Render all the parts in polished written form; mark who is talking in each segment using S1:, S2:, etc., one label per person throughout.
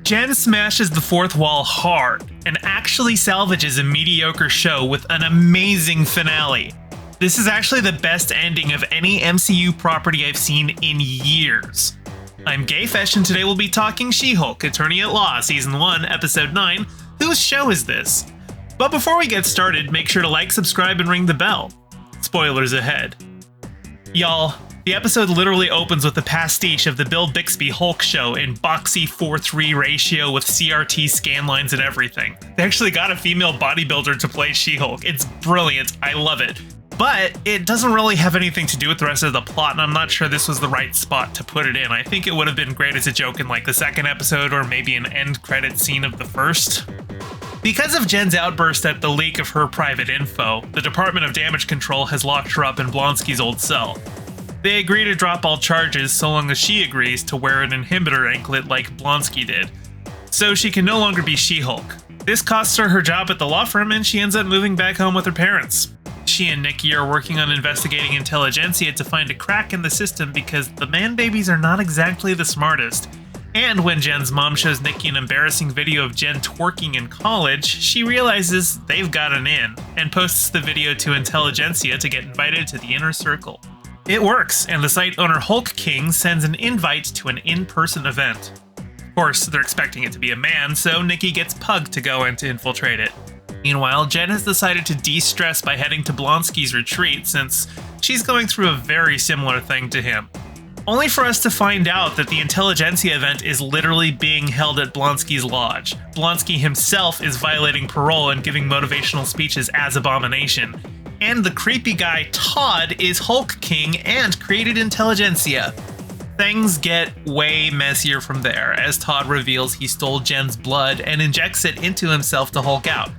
S1: Jen smashes the fourth wall hard and actually salvages a mediocre show with an amazing finale. This is actually the best ending of any MCU property I've seen in years. I'm Gayfesh, and today we'll be talking She-Hulk, Attorney at Law, Season 1, Episode 9. Whose show is this? But before we get started, make sure to like, subscribe, and ring the bell. Spoilers ahead. Y'all, the episode literally opens with a pastiche of the Bill Bixby Hulk show in boxy 4:3 ratio with CRT scan lines and everything. They actually got a female bodybuilder to play She-Hulk. It's brilliant. I love it. But it doesn't really have anything to do with the rest of the plot, and I'm not sure this was the right spot to put it in. I think it would have been great as a joke in like the second episode or maybe an end credit scene of the first. Because of Jen's outburst at the leak of her private info, the Department of Damage Control has locked her up in Blonsky's old cell. They agree to drop all charges so long as she agrees to wear an inhibitor anklet like Blonsky did, so she can no longer be She-Hulk. This costs her job at the law firm, and she ends up moving back home with her parents. She and Nikki are working on investigating intelligentsia to find a crack in the system because the man-babies are not exactly the smartest. And when Jen's mom shows Nikki an embarrassing video of Jen twerking in college, she realizes they've got an in, and posts the video to intelligentsia to get invited to the inner circle. It works, and the site owner Hulk King sends an invite to an in-person event. Of course, they're expecting it to be a man, so Nikki gets Pug to go in to infiltrate it. Meanwhile, Jen has decided to de-stress by heading to Blonsky's retreat since she's going through a very similar thing to him. Only for us to find out that the Intelligentsia event is literally being held at Blonsky's lodge. Blonsky himself is violating parole and giving motivational speeches as Abomination. And the creepy guy Todd is Hulk King and created Intelligentsia. Things get way messier from there as Todd reveals he stole Jen's blood and injects it into himself to Hulk out.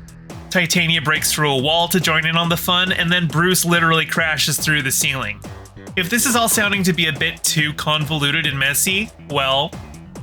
S1: Titania breaks through a wall to join in on the fun, and then Bruce literally crashes through the ceiling. If this is all sounding to be a bit too convoluted and messy, well,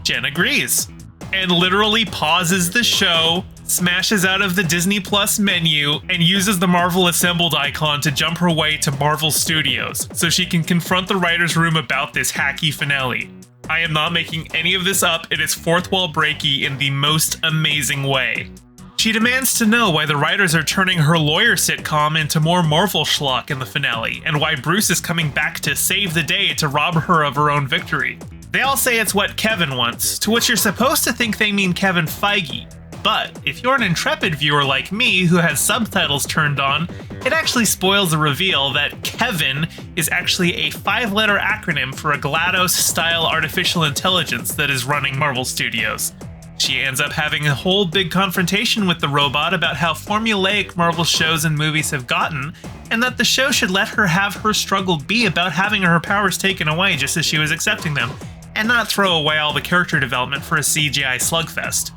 S1: Jen agrees. And literally pauses the show, smashes out of the Disney Plus menu, and uses the Marvel Assembled icon to jump her way to Marvel Studios, so she can confront the writer's room about this hacky finale. I am not making any of this up, it is fourth wall breaky in the most amazing way. She demands to know why the writers are turning her lawyer sitcom into more Marvel schlock in the finale, and why Bruce is coming back to save the day to rob her of her own victory. They all say it's what Kevin wants, to which you're supposed to think they mean Kevin Feige. But if you're an intrepid viewer like me who has subtitles turned on, it actually spoils the reveal that Kevin is actually a 5-letter acronym for a GLaDOS-style artificial intelligence that is running Marvel Studios. She ends up having a whole big confrontation with the robot about how formulaic Marvel shows and movies have gotten, and that the show should let her have her struggle be about having her powers taken away just as she was accepting them, and not throw away all the character development for a CGI slugfest.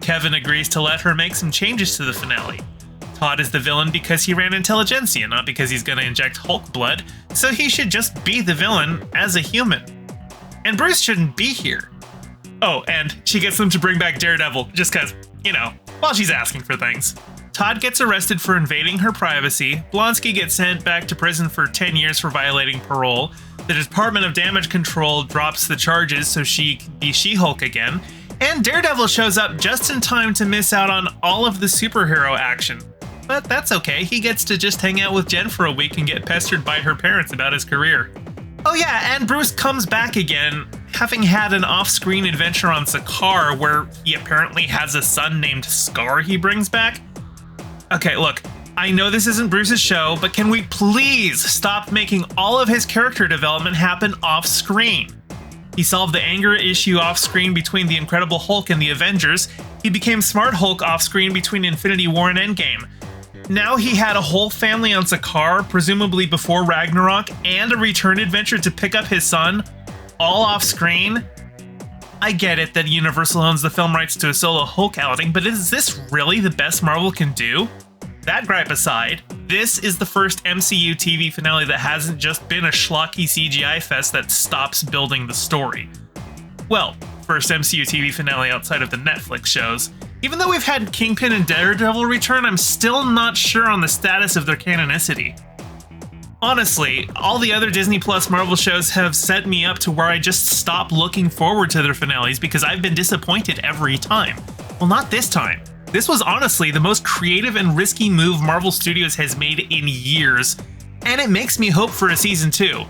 S1: Kevin agrees to let her make some changes to the finale. Todd is the villain because he ran Intelligentsia, not because he's gonna inject Hulk blood, so he should just be the villain as a human. And Bruce shouldn't be here. Oh, and she gets them to bring back Daredevil, just cause, while she's asking for things. Todd gets arrested for invading her privacy, Blonsky gets sent back to prison for 10 years for violating parole, the Department of Damage Control drops the charges so she can be She-Hulk again, and Daredevil shows up just in time to miss out on all of the superhero action. But that's okay, he gets to just hang out with Jen for a week and get pestered by her parents about his career. Oh yeah, and Bruce comes back again, having had an off-screen adventure on Sakaar where he apparently has a son named Scar he brings back. Okay, look, I know this isn't Bruce's show, but can we please stop making all of his character development happen off-screen? He solved the anger issue off-screen between the Incredible Hulk and the Avengers. He became Smart Hulk off-screen between Infinity War and Endgame. Now he had a whole family on Sakaar, presumably before Ragnarok, and a return adventure to pick up his son, all off-screen. I get it that Universal owns the film rights to a solo Hulk outing, but is this really the best Marvel can do? That gripe aside, this is the first MCU TV finale that hasn't just been a schlocky CGI fest that stops building the story. Well, first MCU TV finale outside of the Netflix shows. Even though we've had Kingpin and Daredevil return, I'm still not sure on the status of their canonicity. Honestly, all the other Disney Plus Marvel shows have set me up to where I just stop looking forward to their finales because I've been disappointed every time. Well, not this time. This was honestly the most creative and risky move Marvel Studios has made in years, and it makes me hope for a season 2.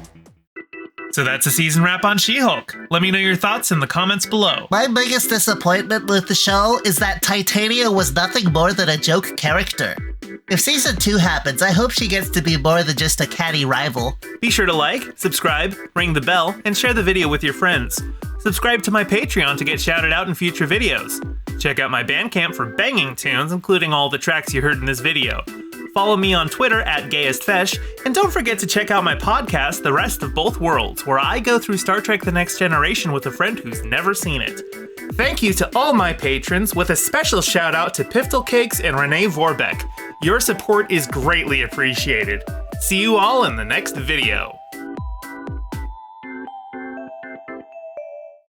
S1: So that's a season wrap on She-Hulk. Let me know your thoughts in the comments below.
S2: My biggest disappointment with the show is that Titania was nothing more than a joke character. If season 2 happens, I hope she gets to be more than just a catty rival.
S1: Be sure to like, subscribe, ring the bell, and share the video with your friends. Subscribe to my Patreon to get shouted out in future videos. Check out my Bandcamp for banging tunes, including all the tracks you heard in this video. Follow me on Twitter at GayestFesh, and don't forget to check out my podcast, The Rest of Both Worlds, where I go through Star Trek The Next Generation with a friend who's never seen it. Thank you to all my patrons, with a special shout out to Piftle Cakes and Renee Vorbeck. Your support is greatly appreciated. See you all in the next video.